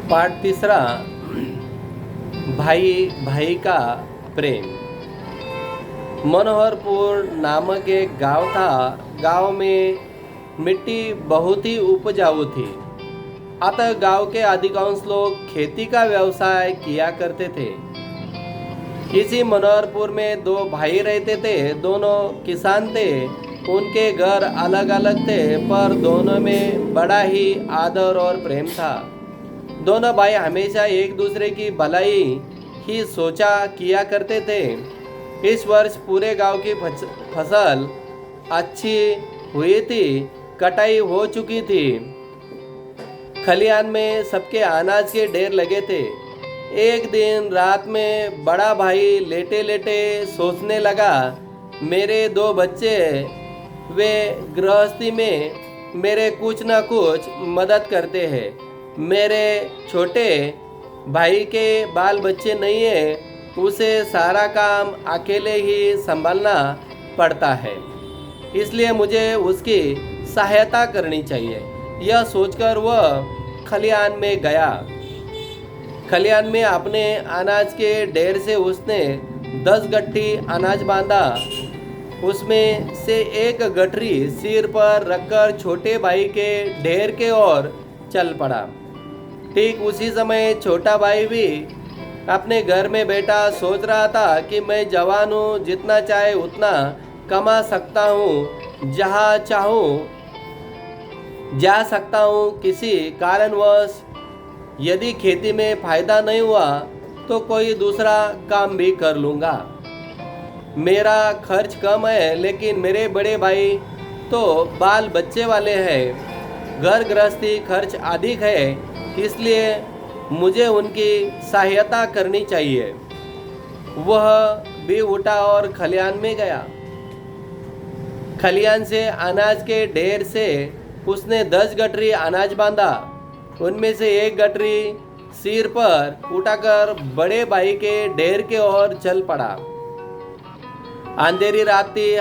पाठ तीसरा, भाई भाई का प्रेम। मनोहरपुर नामक एक गांव था। गांव में मिट्टी बहुत ही उपजाऊ थी, अतः गांव के अधिकांश लोग खेती का व्यवसाय किया करते थे। इसी मनोहरपुर में दो भाई रहते थे। दोनों किसान थे। उनके घर अलग अलग थे, पर दोनों में बड़ा ही आदर और प्रेम था। दोनों भाई हमेशा एक दूसरे की भलाई ही सोचा किया करते थे। इस वर्ष पूरे गांव की फसल अच्छी हुई थी, कटाई हो चुकी थी। खलिहान में सबके अनाज के ढेर लगे थे। एक दिन रात में बड़ा भाई लेटे लेटे सोचने लगा, मेरे दो बच्चे, वे गृहस्थी में मेरे कुछ न कुछ मदद करते हैं। मेरे छोटे भाई के बाल बच्चे नहीं है, उसे सारा काम अकेले ही संभालना पड़ता है, इसलिए मुझे उसकी सहायता करनी चाहिए। यह सोचकर वह खलिहान में गया। खलिहान में अपने अनाज के ढेर से उसने 10 गट्ठी अनाज बांधा। उसमें से एक गठरी सिर पर रखकर छोटे भाई के ढेर के ओर चल पड़ा। ठीक उसी समय छोटा भाई भी अपने घर में बैठा सोच रहा था कि मैं जवान हूँ, जितना चाहे उतना कमा सकता हूँ, जहाँ चाहूँ जा सकता हूँ। किसी कारणवश यदि खेती में फायदा नहीं हुआ तो कोई दूसरा काम भी कर लूँगा। मेरा खर्च कम है, लेकिन मेरे बड़े भाई तो बाल बच्चे वाले हैं। घर गृहस्थी खर्च अधिक है, इसलिए मुझे उनकी सहायता करनी चाहिए। वह भी उठा और खलिहान में गया। खलिहान से अनाज के ढेर से उसने 10 गठरी अनाज बांधा। उनमें से एक गठरी सिर पर उठाकर बड़े भाई के ढेर के ओर चल पड़ा। अंधेरी रात थी,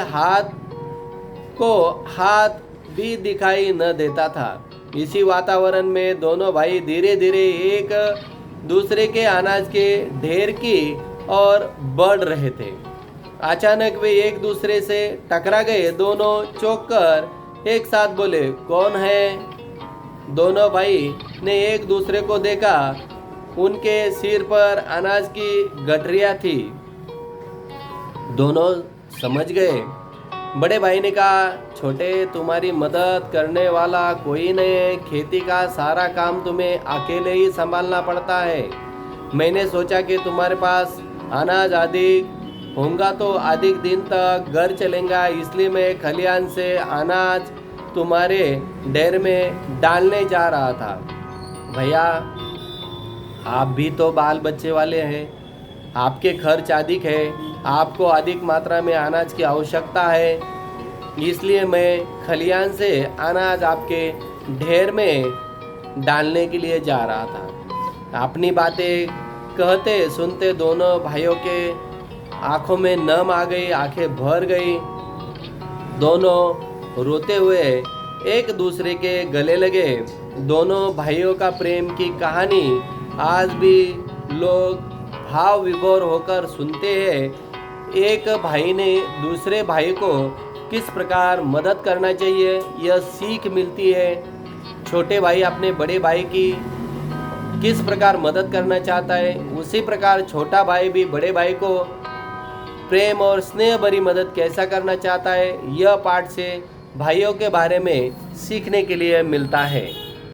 हाथ भी दिखाई न देता था। इसी वातावरण में दोनों भाई धीरे धीरे एक दूसरे के अनाज के ढेर की ओर बढ़ रहे थे। अचानक वे एक दूसरे से टकरा गए। दोनों चौंक कर एक साथ बोले, कौन है? दोनों भाई ने एक दूसरे को देखा। उनके सिर पर अनाज की गठरियां थी। दोनों समझ गए। बड़े भाई ने कहा, छोटे, तुम्हारी मदद करने वाला कोई नहीं है। खेती का सारा काम तुम्हें अकेले ही संभालना पड़ता है। मैंने सोचा कि तुम्हारे पास अनाज अधिक होगा तो अधिक दिन तक घर चलेगा, इसलिए मैं खलिहान से अनाज तुम्हारे ढेर में डालने जा रहा था। भैया, आप भी तो बाल बच्चे वाले हैं, आपके खर्च अधिक है, आपको अधिक मात्रा में अनाज की आवश्यकता है, इसलिए मैं खलिहान से अनाज आपके ढेर में डालने के लिए जा रहा था। अपनी बातें कहते सुनते दोनों भाइयों के आंखों में नम आ गई, आंखें भर गई। दोनों रोते हुए एक दूसरे के गले लगे। दोनों भाइयों का प्रेम की कहानी आज भी लोग भाव विभोर होकर सुनते हैं। एक भाई ने दूसरे भाई को किस प्रकार मदद करना चाहिए, यह सीख मिलती है। छोटे भाई अपने बड़े भाई की किस प्रकार मदद करना चाहता है, उसी प्रकार छोटा भाई भी बड़े भाई को प्रेम और स्नेह भरी मदद कैसा करना चाहता है। यह पाठ से भाइयों के बारे में सीखने के लिए मिलता है।